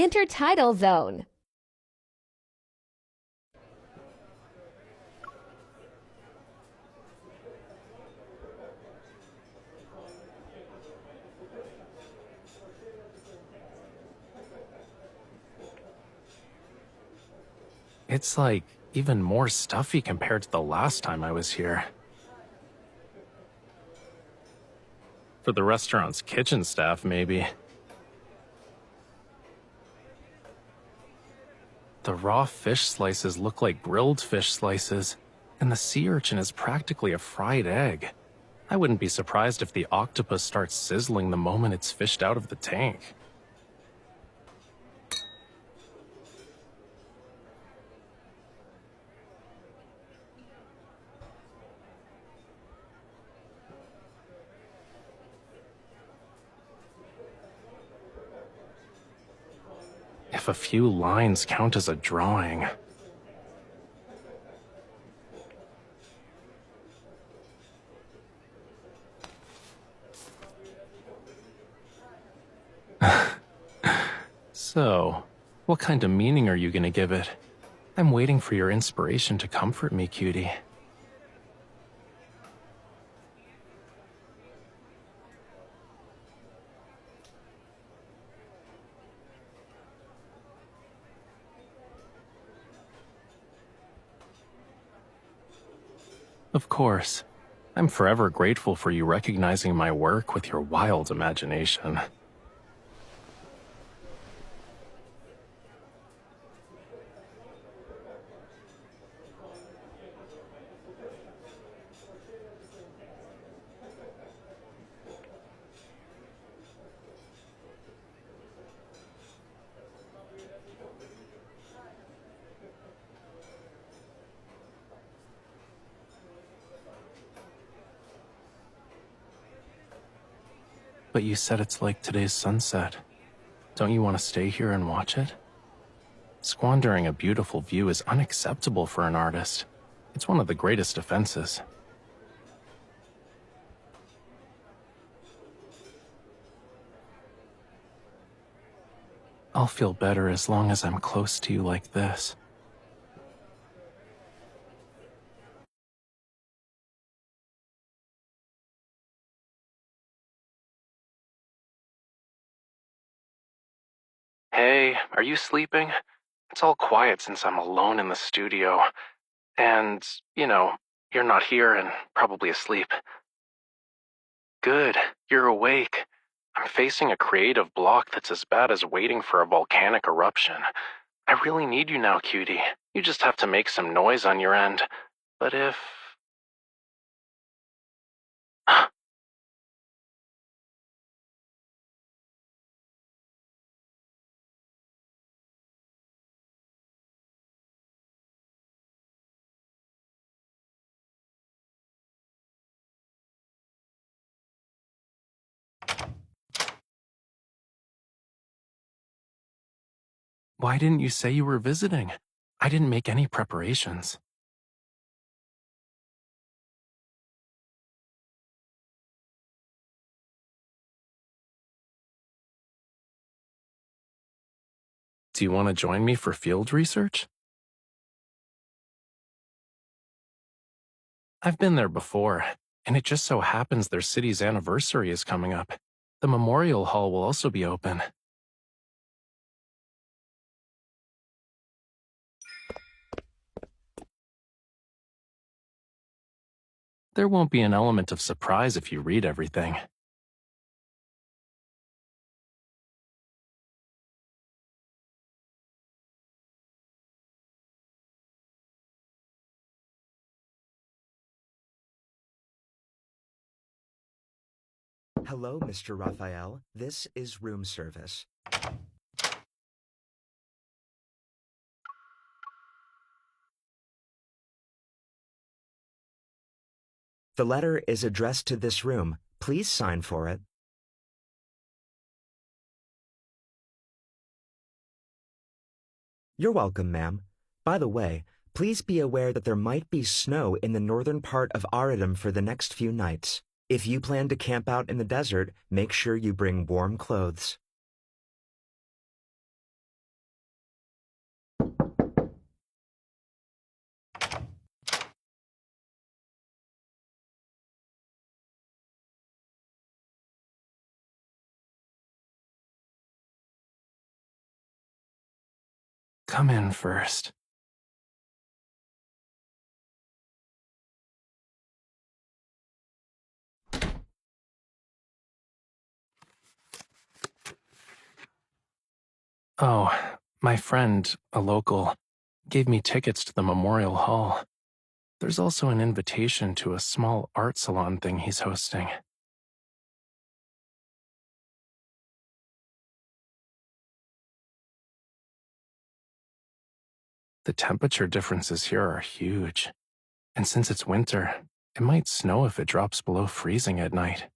Intertidal zone. It's like even more stuffy compared to the last time I was here. For the restaurant's kitchen staff, maybe. The raw fish slices look like grilled fish slices, and the sea urchin is practically a fried egg. I wouldn't be surprised if the octopus starts sizzling the moment it's fished out of the tank. If a few lines count as a drawing. So, what kind of meaning are you gonna give it? I'm waiting for your inspiration to comfort me, cutie. Of course. I'm forever grateful for you recognizing my work with your wild imagination. But you said it's like today's sunset. Don't you want to stay here and watch it? Squandering a beautiful view is unacceptable for an artist. It's one of the greatest offenses. I'll feel better as long as I'm close to you like this. Hey, are you sleeping? It's all quiet since I'm alone in the studio. And, you're not here and probably asleep. Good, you're awake. I'm facing a creative block that's as bad as waiting for a volcanic eruption. I really need you now, cutie. You just have to make some noise on your end. But if... Why didn't you say you were visiting? I didn't make any preparations. Do you want to join me for field research? I've been there before, and it just so happens their city's anniversary is coming up. The memorial hall will also be open. There won't be an element of surprise if you read everything. Hello, Mr. Raphael. This is room service. The letter is addressed to this room. Please sign for it. You're welcome, ma'am. By the way, please be aware that there might be snow in the northern part of Aridum for the next few nights. If you plan to camp out in the desert, make sure you bring warm clothes. Come in first. Oh, my friend, a local, gave me tickets to the Memorial Hall. There's also an invitation to a small art salon thing he's hosting. The temperature differences here are huge, and since it's winter, it might snow if it drops below freezing at night.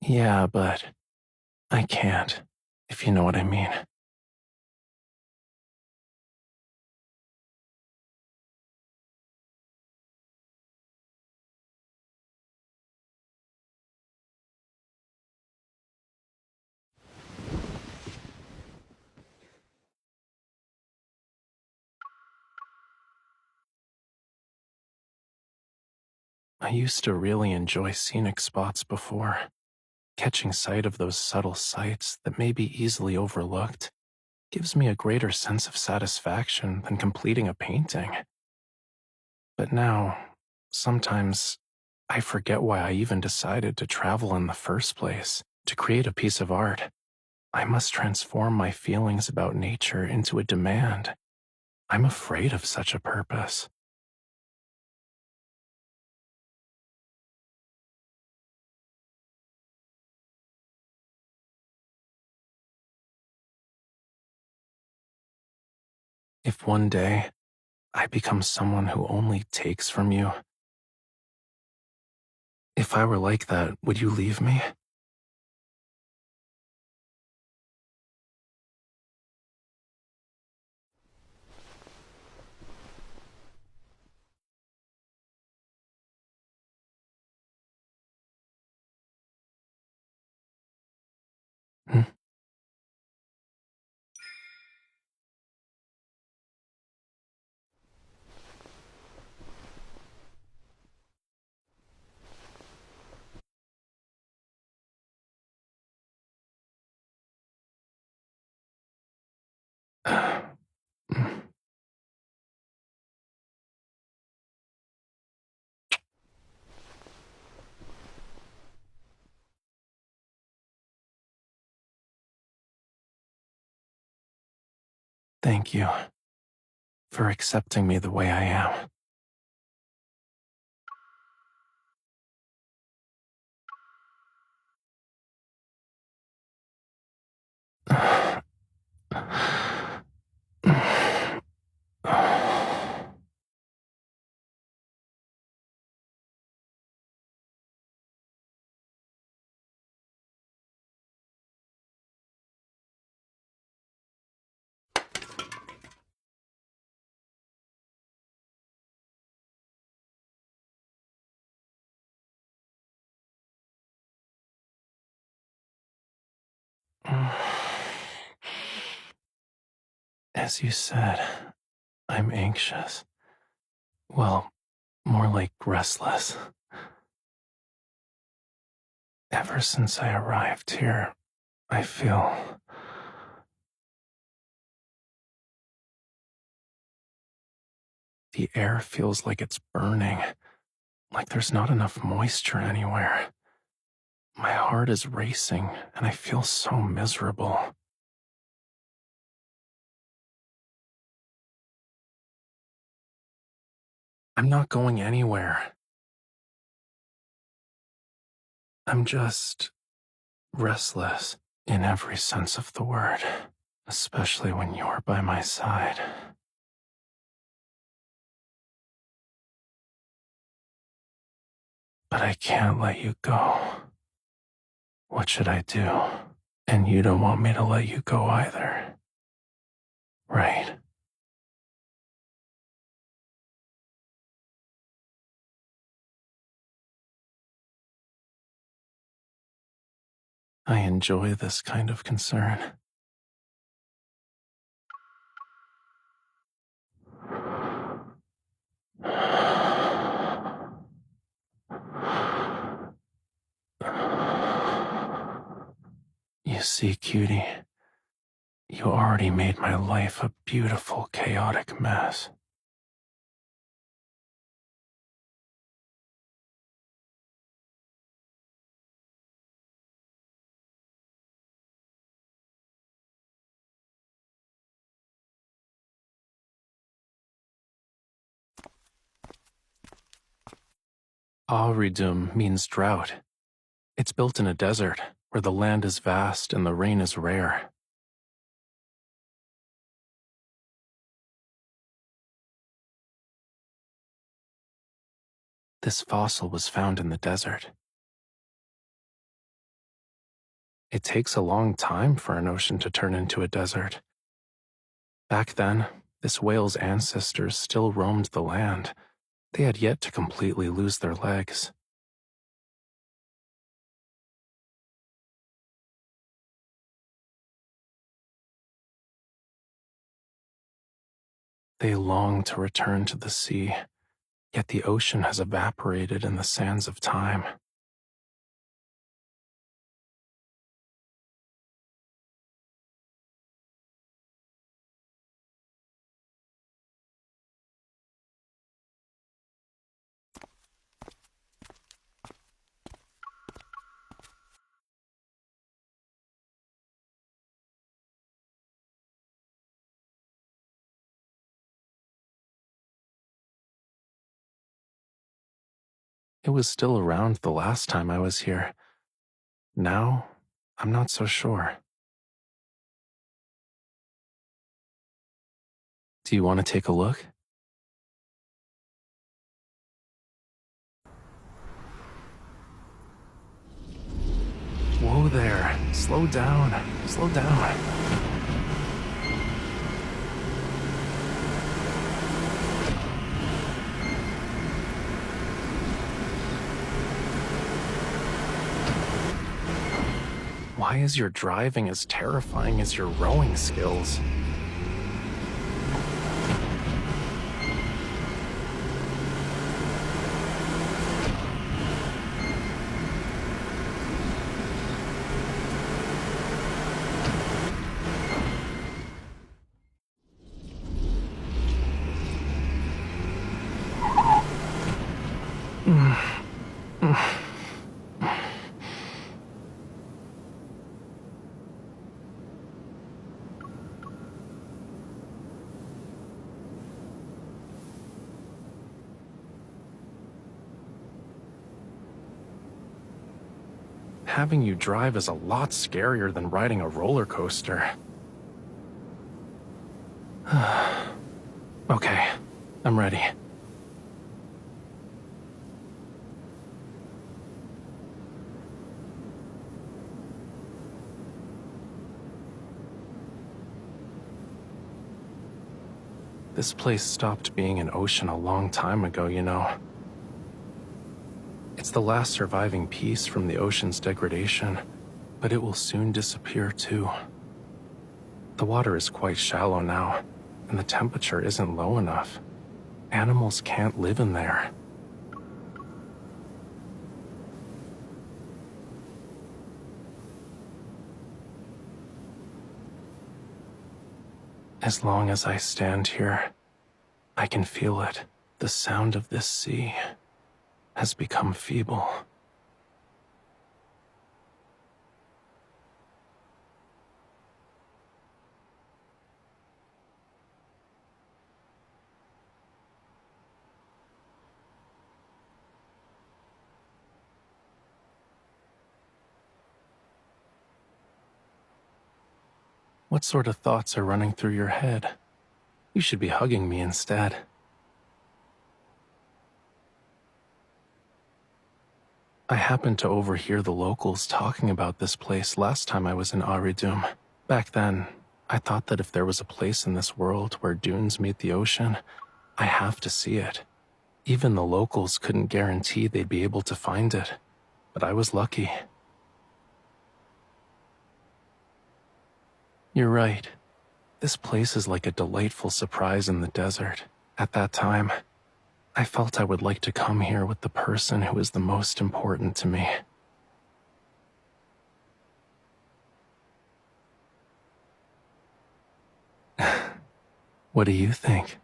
Yeah, but I can't, if you know what I mean. I used to really enjoy scenic spots before. Catching sight of those subtle sights that may be easily overlooked gives me a greater sense of satisfaction than completing a painting. But now, sometimes I forget why I even decided to travel in the first place, to create a piece of art. I must transform my feelings about nature into a demand. I'm afraid of such a purpose. If one day I become someone who only takes from you, if I were like that, would you leave me? Hmm? Thank you for accepting me the way I am. As you said, I'm anxious. Well, more like restless. Ever since I arrived here, I feel the air feels like it's burning, like there's not enough moisture anywhere. My heart is racing, and I feel so miserable. I'm not going anywhere. I'm just restless in every sense of the word, especially when you're by my side. But I can't let you go. What should I do? And you don't want me to let you go either, right? I enjoy this kind of concern. see, cutie? You already made my life a beautiful, chaotic mess. Auridum means drought. It's built in a desert where the land is vast and the rain is rare. This fossil was found in the desert. It takes a long time for an ocean to turn into a desert. Back then, this whale's ancestors still roamed the land. They had yet to completely lose their legs. They long to return to the sea, yet the ocean has evaporated in the sands of time. It was still around the last time I was here. Now, I'm not so sure. Do you want to take a look? Whoa there. Slow down. Slow down. Why is your driving as terrifying as your rowing skills? Having you drive is a lot scarier than riding a roller coaster. Okay, I'm ready. This place stopped being an ocean a long time ago, you know. It's the last surviving piece from the ocean's degradation, but it will soon disappear too. The water is quite shallow now, and the temperature isn't low enough. Animals can't live in there. As long as I stand here, I can feel it. The sound of this sea has become feeble. What sort of thoughts are running through your head? You should be hugging me instead. I happened to overhear the locals talking about this place last time I was in Aridum. Back then, I thought that if there was a place in this world where dunes meet the ocean, I have to see it. Even the locals couldn't guarantee they'd be able to find it, but I was lucky. You're right. This place is like a delightful surprise in the desert. At that time, I felt I would like to come here with the person who is the most important to me. What do you think?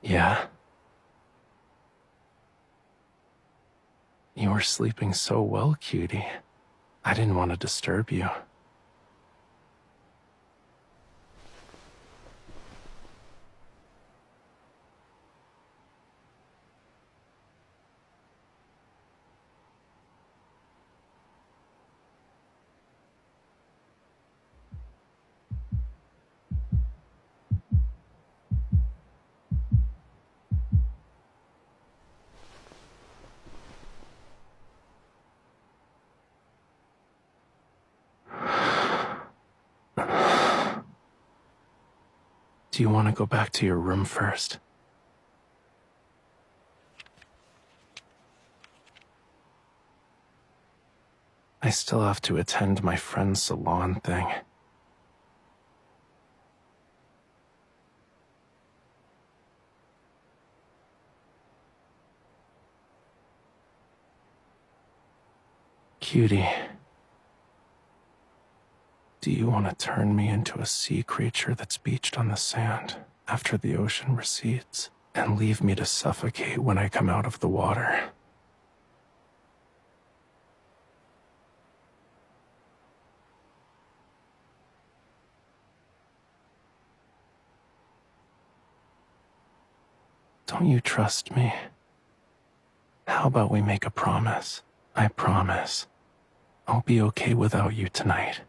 Yeah? You were sleeping so well, cutie. I didn't want to disturb you. Do you want to go back to your room first? I still have to attend my friend's salon thing. Cutie, do you want to turn me into a sea creature that's beached on the sand after the ocean recedes and leave me to suffocate when I come out of the water? Don't you trust me? How about we make a promise? I promise. I'll be okay without you tonight.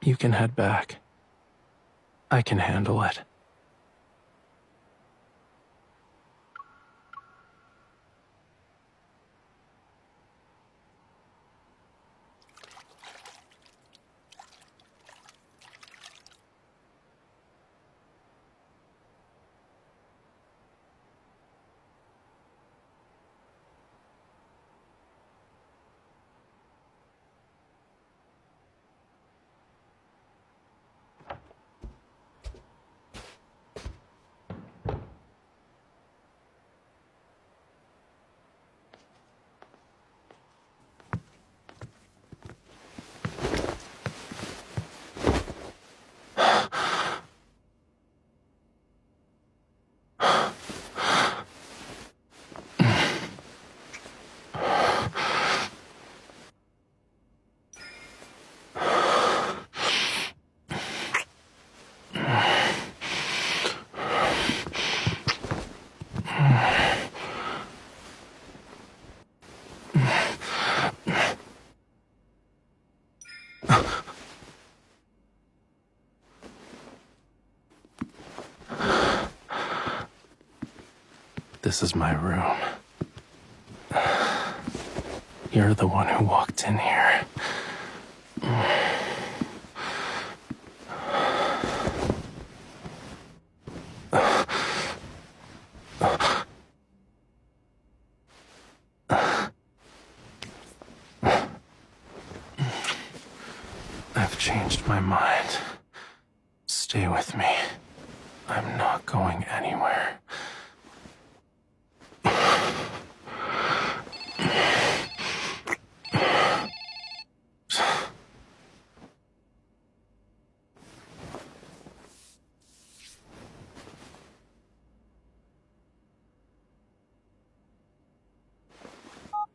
You can head back. I can handle it. This is my room. You're the one who walked in here. I've changed my mind. Stay with me. I'm not going anywhere.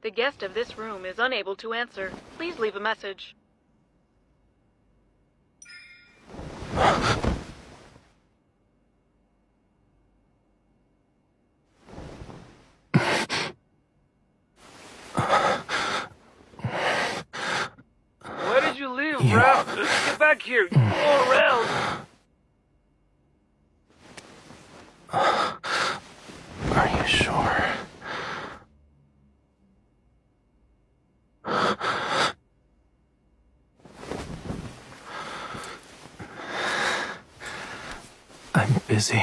The guest of this room is unable to answer. Please leave a message. Why did you leave, Raph? Get back! back here. You go around. Are you sure? I'm busy.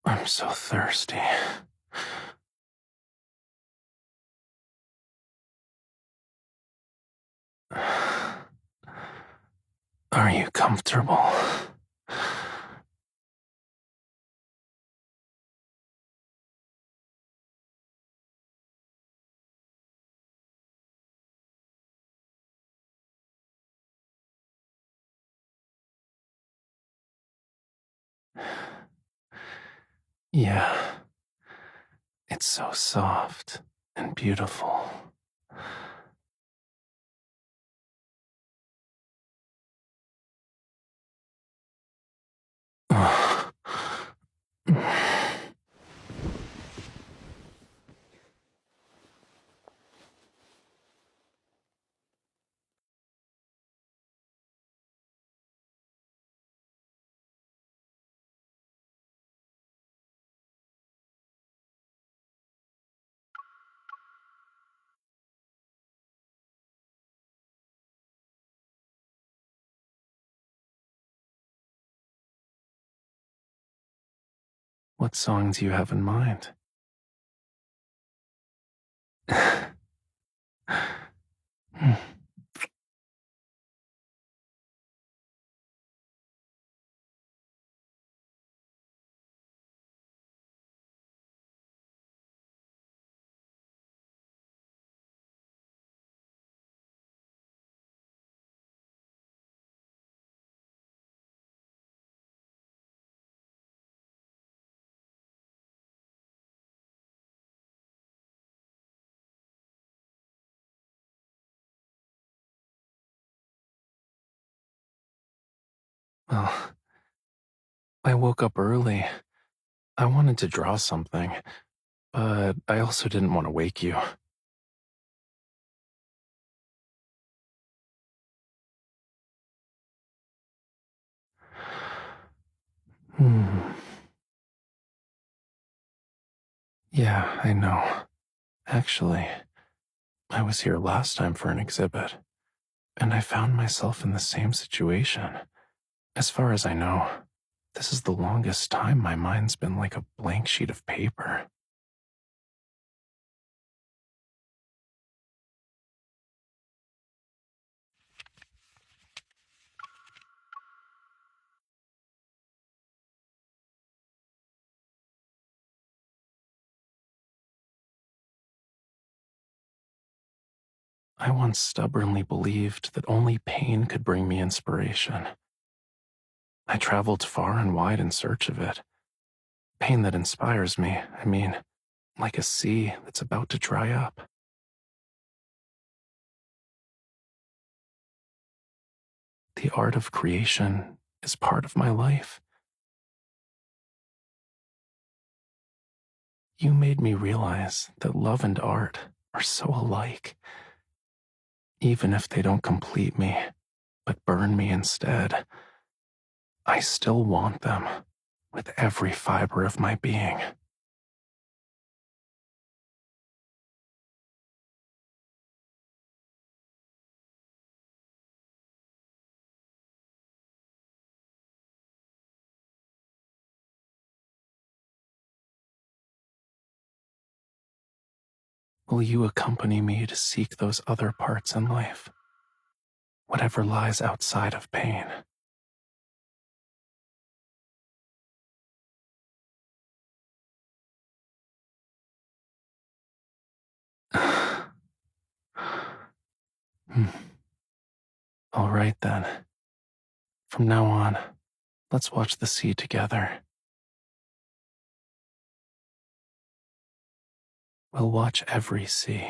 I'm so thirsty. Are you comfortable? Yeah, it's so soft and beautiful. What song do you have in mind? Well, I woke up early. I wanted to draw something, but I also didn't want to wake you. Hmm. Yeah, I know. Actually, I was here last time for an exhibit, and I found myself in the same situation. As far as I know, this is the longest time my mind's been like a blank sheet of paper. I once stubbornly believed that only pain could bring me inspiration. I traveled far and wide in search of it. Pain that inspires me, I mean, like a sea that's about to dry up. The art of creation is part of my life. You made me realize that love and art are so alike. Even if they don't complete me, but burn me instead, I still want them with every fiber of my being. Will you accompany me to seek those other parts in life? Whatever lies outside of pain. All right then. From now on, let's watch the sea together. We'll watch every sea.